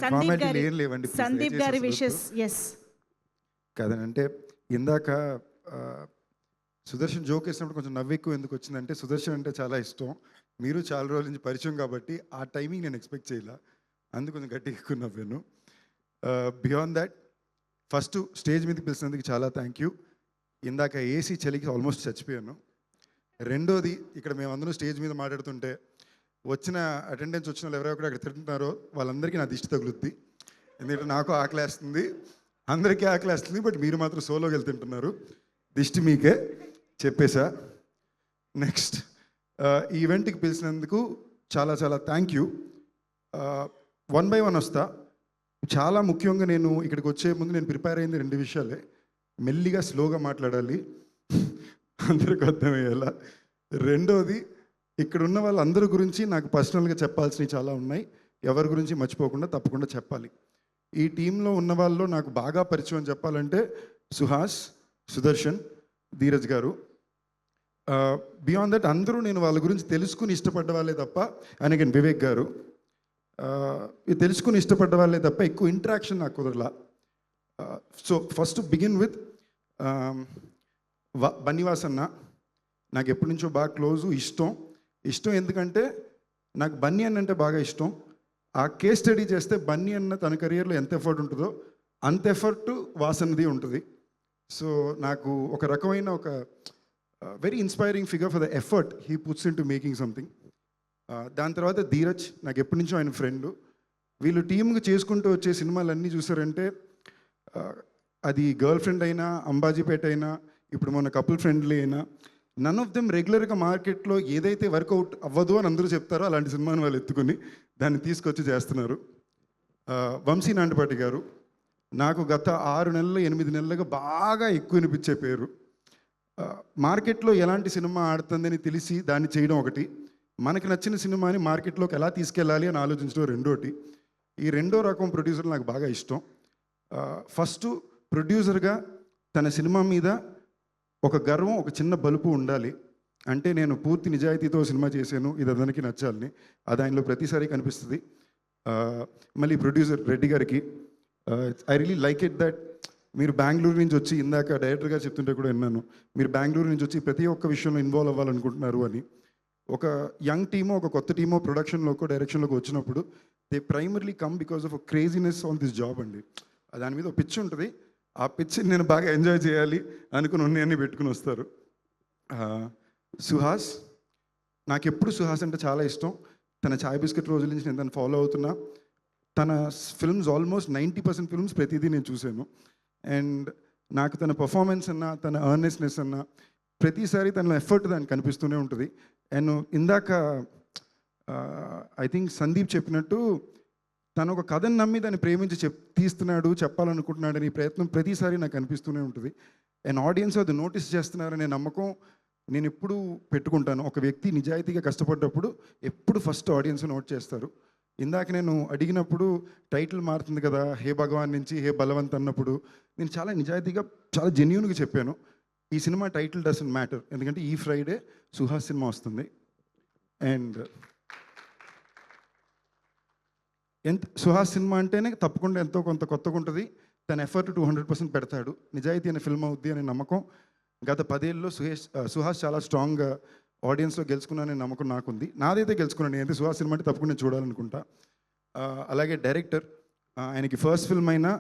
సందీప్ గారి ఏం లేవండి please, సందీప్ దయచేసి గారి అసలు విషెస్. వద్దు. ఎస్, కాదనంటే ఇందాక ఆ, సుదర్శన్ జోక్ వేసినప్పుడు కొంచెం నవ్వు ఎక్కువ ఎందుకు వచ్చిందంటే సుదర్శన్ అంటే చాలా ఇష్టం, మీరు చాలా రోజుల నుంచి పరిచయం కాబట్టి ఆ టైమింగ్ నేను ఎక్స్పెక్ట్ చేయలే, అందుకు కొంచెం గట్టిగా ఎక్కువ నవ్వాను. బియాండ్ దాట్ ఫస్ట్ స్టేజ్ మీదకి పిలిచినందుకు చాలా థ్యాంక్ యూ. ఇందాక ఏసీ చలికి ఆల్మోస్ట్ చచ్చిపోయాను. రెండోది, ఇక్కడ మేమందరం స్టేజ్ మీద మాట్లాడుతుంటే వచ్చిన అటెండెన్స్ వచ్చిన వాళ్ళు ఎవరెవరు అక్కడ తింటున్నారో వాళ్ళందరికీ నా దిష్టి తగులుద్ది. ఎందుకంటే నాకు ఆకలేస్తుంది, అందరికీ ఆకలేస్తుంది, బట్ మీరు మాత్రం సోలోకి వెళ్తుంటున్నారు. దిష్టి మీకే చెప్పేశా. నెక్స్ట్ ఈ ఈవెంట్కి పిలిచినందుకు చాలా చాలా thank you. One by one వస్తా. చాలా ముఖ్యంగా నేను ఇక్కడికి వచ్చే ముందు నేను ప్రిపేర్ అయింది 2 విషయాలే. మెల్లిగా స్లోగా మాట్లాడాలి, అందరికి అర్థమయ్యేలా. రెండోది, ఇక్కడ ఉన్న వాళ్ళందరి గురించి నాకు పర్సనల్గా చెప్పాల్సినవి చాలా ఉన్నాయి, ఎవరి గురించి మర్చిపోకుండా తప్పకుండా చెప్పాలి. ఈ టీంలో ఉన్న వాళ్ళలో నాకు బాగా పరిచయం చెప్పాలంటే సుహాస్, సుదర్శన్, ధీరజ్ గారు. బియాండ్ దట్ అందరూ నేను వాళ్ళ గురించి తెలుసుకుని ఇష్టపడ్డ వాళ్ళే తప్ప, అండ్ అగైన్ వివేక్ గారు, ఇది తెలుసుకుని ఇష్టపడ్డ వాళ్ళే తప్ప ఎక్కువ ఇంటరాక్షన్ నాకు కుదరలా. So first begin with Bunny Vas అన్న. నాకు ఎప్పటి నుంచో బాగా క్లోజు, ఇష్టం ఎందుకంటే నాకు బన్నీ అన్న అంటే బాగా ఇష్టం. ఆ కేస్ స్టడీ చేస్తే బన్నీ అన్న తన కెరియర్లో ఎంత ఎఫర్ట్ ఉంటుందో అంత ఎఫర్ట్ వాసనది ఉంటుంది. సో నాకు ఒక రకమైన ఒక very inspiring figure for the effort he puts in to making something. దాని తర్వాత ధీరజ్, నాకు ఎప్పటి నుంచో ఆయన ఫ్రెండ్. వీళ్ళు టీమ్గా చేసుకుంటూ వచ్చే సినిమాలన్నీ చూసారంటే అది గర్ల్ ఫ్రెండ్ అయినా, అంబాజీపేట అయినా, ఇప్పుడు మన కపుల్ ఫ్రెండ్లీ అయినా, నన్ ఆఫ్ దెమ్ రెగ్యులర్గా మార్కెట్లో ఏదైతే వర్కౌట్ అవ్వదు అని అందరూ చెప్తారో అలాంటి సినిమాని వాళ్ళు ఎత్తుకొని దాన్ని తీసుకొచ్చి చేస్తున్నారు. వంశీ నాంటిపాటి గారు నాకు గత 6 నెలలు 8 నెలలుగా బాగా ఎక్కువ వినిపించే పేరు. మార్కెట్లో ఎలాంటి సినిమా ఆడుతుందని తెలిసి దాన్ని చేయడం ఒకటి, మనకి నచ్చిన సినిమాని మార్కెట్లోకి ఎలా తీసుకెళ్ళాలి అని ఆలోచించడం రెండోటి. ఈ రెండో రకం ప్రొడ్యూసర్ నాకు బాగా ఇష్టం. ఫస్ట్ ప్రొడ్యూసర్గా తన సినిమా మీద ఒక గర్వం, ఒక చిన్న బలుపు ఉండాలి. అంటే నేను పూర్తి నిజాయితీతో సినిమా చేశాను, ఇది అందరికీ నచ్చాలని, అది ఆయనలో ప్రతిసారి కనిపిస్తుంది. మళ్ళీ ప్రొడ్యూసర్ రెడ్డి గారికి I really like it that మీరు బెంగళూరు నుంచి వచ్చి, ఇందాక డైరెక్టర్ గారు చెప్తుంటే కూడా విన్నాను, మీరు బెంగళూరు నుంచి వచ్చి ప్రతి ఒక్క విషయంలో ఇన్వాల్వ్ అవ్వాలనుకుంటున్నారు అని. ఒక యంగ్ టీమో, ఒక కొత్త టీమో ప్రొడక్షన్లోకో డైరెక్షన్లోకి వచ్చినప్పుడు they primarily come because of craziness on this job అండి. దాని మీద ఒక పిచ్ ఉంటుంది, ఆ పిచ్చిని నేను బాగా ఎంజాయ్ చేయాలి అనుకుని ఉన్నాయన్నీ పెట్టుకుని వస్తారు. సుహాస్, నాకు ఎప్పుడు సుహాస్ అంటే చాలా ఇష్టం. తన చాయ్ బిస్కెట్ రోజుల నుంచి నేను తను ఫాలో అవుతున్నా. తన ఫిల్మ్స్ ఆల్మోస్ట్ 90% ఫిల్మ్స్ ప్రతిదీ నేను చూశాను. అండ్ నాకు తన పర్ఫార్మెన్స్ అన్నా, తన అర్నెస్నెస్ అన్నా, ప్రతిసారి తన ఎఫర్ట్ దానికి కనిపిస్తూనే ఉంటుంది. అండ్ ఇందాక ఐ థింక్ సందీప్ చెప్పినట్టు తను ఒక కథను నమ్మి దాన్ని ప్రేమించి తీస్తున్నాడు, చెప్పాలనుకుంటున్నాడు అని ప్రయత్నం ప్రతిసారి నాకు అనిపిస్తూనే ఉంటుంది. అండ్ ఆడియన్స్ అది నోటీస్ చేస్తున్నారనే నమ్మకం నేను ఎప్పుడు పెట్టుకుంటాను. ఒక వ్యక్తి నిజాయితీగా కష్టపడ్డప్పుడు ఎప్పుడు ఫస్ట్ ఆడియన్స్ నోట్ చేస్తారు. ఇందాక నేను అడిగినప్పుడు టైటిల్ మారుతుంది కదా, హే భగవాన్ నుంచి హే బలవంత్ అన్నప్పుడు నేను చాలా నిజాయితీగా, చాలా జెన్యూన్గా చెప్పాను, ఈ సినిమా టైటిల్ డజంట్ మ్యాటర్, ఎందుకంటే ఈ ఫ్రైడే సుహాస్ సినిమా వస్తుంది. అండ్ సుహాస్ సినిమా అంటేనే తప్పకుండా ఎంతో కొంత కొత్తగా ఉంటుంది. తన ఎఫర్ట్ 200% పెడతాడు. నిజాయితీ అనే ఫిల్మ్ అవుద్ది అనే నమ్మకం గత 10 ఏళ్ళలో సుహాస్ చాలా స్ట్రాంగ్గా ఆడియన్స్లో గెలుచుకున్నాననే నమ్మకం నాకుంది. నాదైతే గెలుచుకున్నాను, నేనైతే సుహాస్ సినిమా అంటే తప్పకుండా చూడాలనుకుంటా. అలాగే డైరెక్టర్, ఆయనకి ఫస్ట్ ఫిల్మ్ అయినా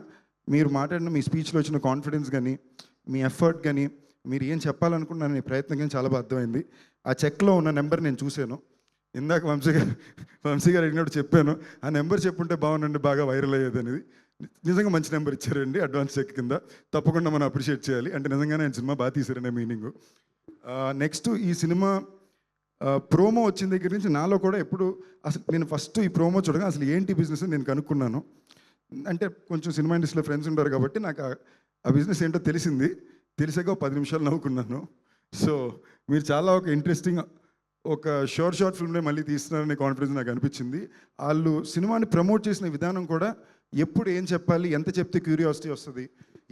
మీరు మాట్లాడిన మీ స్పీచ్లో వచ్చిన కాన్ఫిడెన్స్ కానీ, మీ ఎఫర్ట్ కానీ, మీరు ఏం చెప్పాలనుకున్నాను అనే ప్రయత్నం కానీ చాలా బాగా అర్థమైంది. ఆ చెక్లో ఉన్న నెంబర్ నేను చూశాను. ఇందాక వంశీ గారు అడిగినప్పుడు చెప్పాను, ఆ నెంబర్ చెప్పుంటే బాగుండండి, బాగా వైరల్ అయ్యేది అనేది. నిజంగా మంచి నెంబర్ ఇచ్చారండి అడ్వాన్స్ చెక్ కింద, తప్పకుండా మనం అప్రిషియేట్ చేయాలి. అంటే నిజంగానే ఆయన సినిమా బాగా తీశారనే మీనింగ్. నెక్స్ట్ ఈ సినిమా ప్రోమో వచ్చిన దగ్గర నుంచి నాలో కూడా ఎప్పుడు అసలు నేను ఫస్ట్ ఈ ప్రోమో చూడగా అసలు ఏంటి బిజినెస్ అని నేను కనుక్కున్నాను. అంటే కొంచెం సినిమా ఇండస్ట్రీలో ఫ్రెండ్స్ ఉంటారు కాబట్టి నాకు ఆ బిజినెస్ ఏంటో తెలిసాక 10 నిమిషాలు నవ్వుకున్నాను. సో మీరు చాలా ఒక ఇంట్రెస్టింగ్ ఒక షార్ట్ ఫిల్మ్నే మళ్ళీ తీస్తున్నారనే కాన్ఫిడెన్స్ నాకు అనిపించింది. వాళ్ళు సినిమాని ప్రమోట్ చేసిన విధానం కూడా ఎప్పుడు ఏం చెప్పాలి, ఎంత చెప్తే క్యూరియాసిటీ వస్తుంది.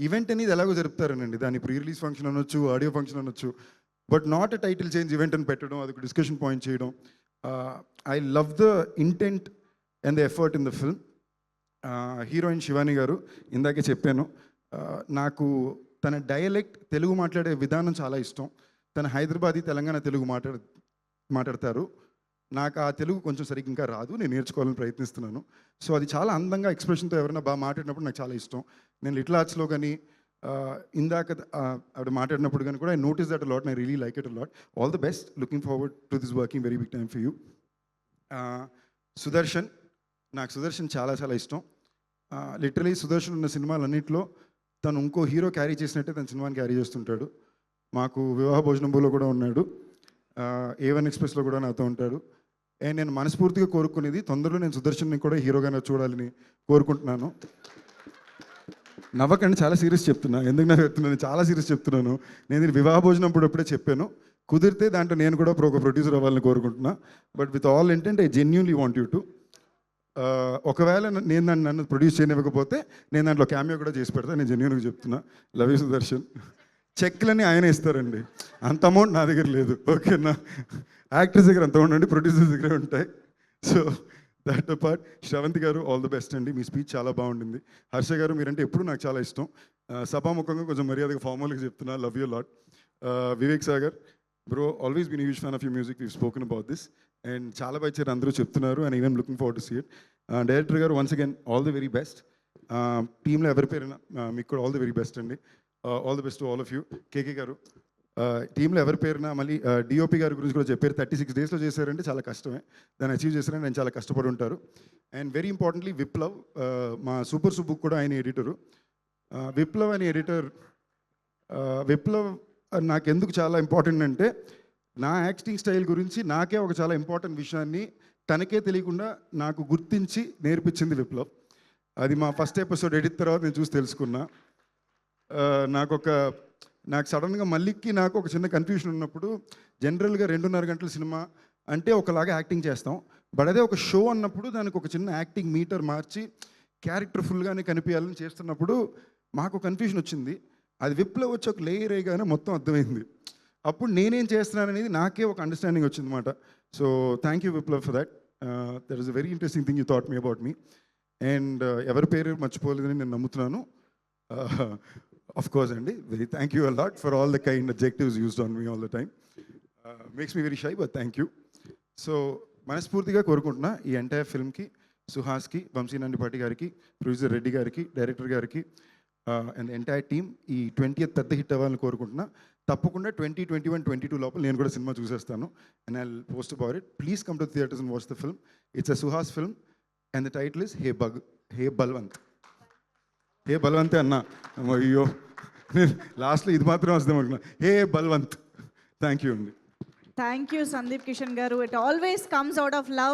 ఈవెంట్ అనేది ఎలాగో జరుపుతారనండి, దాని ప్రీ రిలీజ్ ఫంక్షన్ అనొచ్చు, ఆడియో ఫంక్షన్ అనొచ్చు, but not a title change event అని పెట్టడం, అదొక డిస్కషన్ పాయింట్ చేయడం. I love the intent and the effort in the film. Heroine Shivani గారు ఇందాకే చెప్పాను. నాకు తన డయలెక్ట్ తెలుగు మాట్లాడే విధానం చాలా ఇష్టం. తన హైదరాబాదీ తెలంగాణ తెలుగు మాట్లాడతారు. నాకు ఆ తెలుగు కొంచెం సరిగ్గా ఇంకా రాదు, నేను నేర్చుకోవాలని ప్రయత్నిస్తున్నాను. సో అది చాలా అందంగా ఎక్స్ప్రెషన్తో ఎవరైనా బాగా మాట్లాడినప్పుడు నాకు చాలా ఇష్టం. నేను లిటిల్ ఆర్ట్స్లో కానీ ఇందాక ఆవిడ మాట్లాడినప్పుడు కానీ కూడా I notice that lot, I really like it lot. All the best, looking forward to this working very big time for you. Sudarshan, నాకు సుదర్శన్ చాలా చాలా ఇష్టం. లిటరలీ సుదర్శన్ ఉన్న సినిమాలన్నింటిలో తను ఇంకో హీరో క్యారీ చేసినట్టే తన సినిమాని క్యారీ చేస్తుంటాడు. మాకు వివాహ భోజనంబులో కూడా ఉన్నాడు, A1 ఎక్స్ప్రెస్లో కూడా నాతో ఉంటాడు. అండ్ నేను మనస్ఫూర్తిగా కోరుకునేది తొందరలో నేను సుదర్శన్ని కూడా హీరోగానే చూడాలని కోరుకుంటున్నాను. నవ్వకండి, చాలా సీరియస్ చెప్తున్నా. ఎందుకు నాకు చెప్తున్నాను, చాలా సీరియస్ చెప్తున్నాను. నేను ఇది వివాహ భోజనం అప్పుడే చెప్పాను. కుదిరితే దాంట్లో నేను కూడా ఒక ప్రొడ్యూసర్ అవ్వాలని కోరుకుంటున్నా. But with all intent I genuinely want you to. ఒకవేళ నేను నన్ను ప్రొడ్యూస్ చేయనివ్వకపోతే నేను దాంట్లో క్యామియో కూడా చేసి పెడతాను. నేను జెన్యూన్గా చెప్తున్నా. Love you Sudarshan. చెక్లన్నీ ఆయన ఇస్తారండి, అంత అమౌంట్ నా దగ్గర లేదు. ఓకేనా, యాక్టర్స్ దగ్గర అంత ఉండండి, ప్రొడ్యూసర్స్ దగ్గర ఉంటాయి. So that part. శ్రవంతి గారు, ఆల్ ది బెస్ట్ అండి. మీ స్పీచ్ చాలా బాగుండింది. హర్ష గారు, మీరంటే ఎప్పుడు నాకు చాలా ఇష్టం. సభాముఖంగా కొంచెం మర్యాదగా ఫార్మల్గా చెప్తున్నా, love you lot. Vivek Sagar bro, always been huge fan of you music, we spoken about this and చాలా బాగా ఇచ్చారు, అందరూ చెప్తున్నారు. And even looking forward to see it. Director గారు, once again all the very best. టీంలో ఎవరి పేరైనా మీకు కూడా ఆల్ ది వెరీ బెస్ట్ అండి. All the best to all of you. KK గారు, టీంలో ఎవరి పేరున మళ్ళీ డిఓపి గారి గురించి కూడా చెప్పారు. 36 డేస్లో చేశారంటే చాలా కష్టమే, దాన్ని అచీవ్ చేశారంటే ఆయన చాలా కష్టపడి ఉంటారు. అండ్ వెరీ ఇంపార్టెంట్లీ విప్లవ్, మా సూపర్ సుబ్బుక్ కూడా ఆయన ఎడిటరు. విప్లవ్ అనే ఎడిటర్, విప్లవ్ నాకు ఎందుకు చాలా ఇంపార్టెంట్ అంటే, నా యాక్టింగ్ స్టైల్ గురించి నాకే ఒక చాలా ఇంపార్టెంట్ విషయాన్ని తనకే తెలియకుండా నాకు గుర్తించి నేర్పించింది విప్లవ్. అది మా ఫస్ట్ ఎపిసోడ్ ఎడిట్ తర్వాత నేను చూసి తెలుసుకున్నా. నాకు సడన్గా మల్లిక్కి నాకు ఒక చిన్న కన్ఫ్యూషన్ ఉన్నప్పుడు, జనరల్గా 2.5 గంటల సినిమా అంటే ఒకలాగా యాక్టింగ్ చేస్తాం. బట్ అదే ఒక షో అన్నప్పుడు దానికి ఒక చిన్న యాక్టింగ్ మీటర్ మార్చి క్యారెక్టర్ ఫుల్గానే కనిపించాలని చేస్తున్నప్పుడు మాకు కన్ఫ్యూషన్ వచ్చింది. అది విప్లవ్ వచ్చి ఒక లేయర్ అయ్యగానే మొత్తం అర్థమైంది. అప్పుడు నేనేం చేస్తున్నాను అనేది నాకే ఒక అండర్స్టాండింగ్ వచ్చింది అనమాట. So thank you Viplav for that. That is a very interesting thing you thought me about me. And ఎవరి పేరు మర్చిపోలేదని నేను నమ్ముతున్నాను. Of course, Andy. Very thank you a lot for all the kind adjectives used on me all the time. Makes me very shy, but thank you. So, మనస్ఫూర్తిగా కోరుకుంటున్నా ఈ entire ఫిల్మ్కి, సుహాస్కి, Vamsi Nandipati గారికి, producer Reddy గారికి, director గారికి అండ్ ఎంటైర్ టీమ్ ఈ 20th పెద్ద hit అవ్వాలని కోరుకుంటున్నా. తప్పకుండా 2021, 22 లోపల నేను కూడా సినిమా చూసేస్తాను. And I post about it. Please come to theaters and watch the film. It's a Suhas film and the title is hey Balwant. Hey బల్వంతే అన్నా, అయ్యో లాస్ట్లో ఇది మాత్రం వస్తాం అనుకున్నా. హే బల్వంత్. థ్యాంక్ యూ అండి. థ్యాంక్ యూ సందీప్ కిషన్ గారు. It always comes out of love.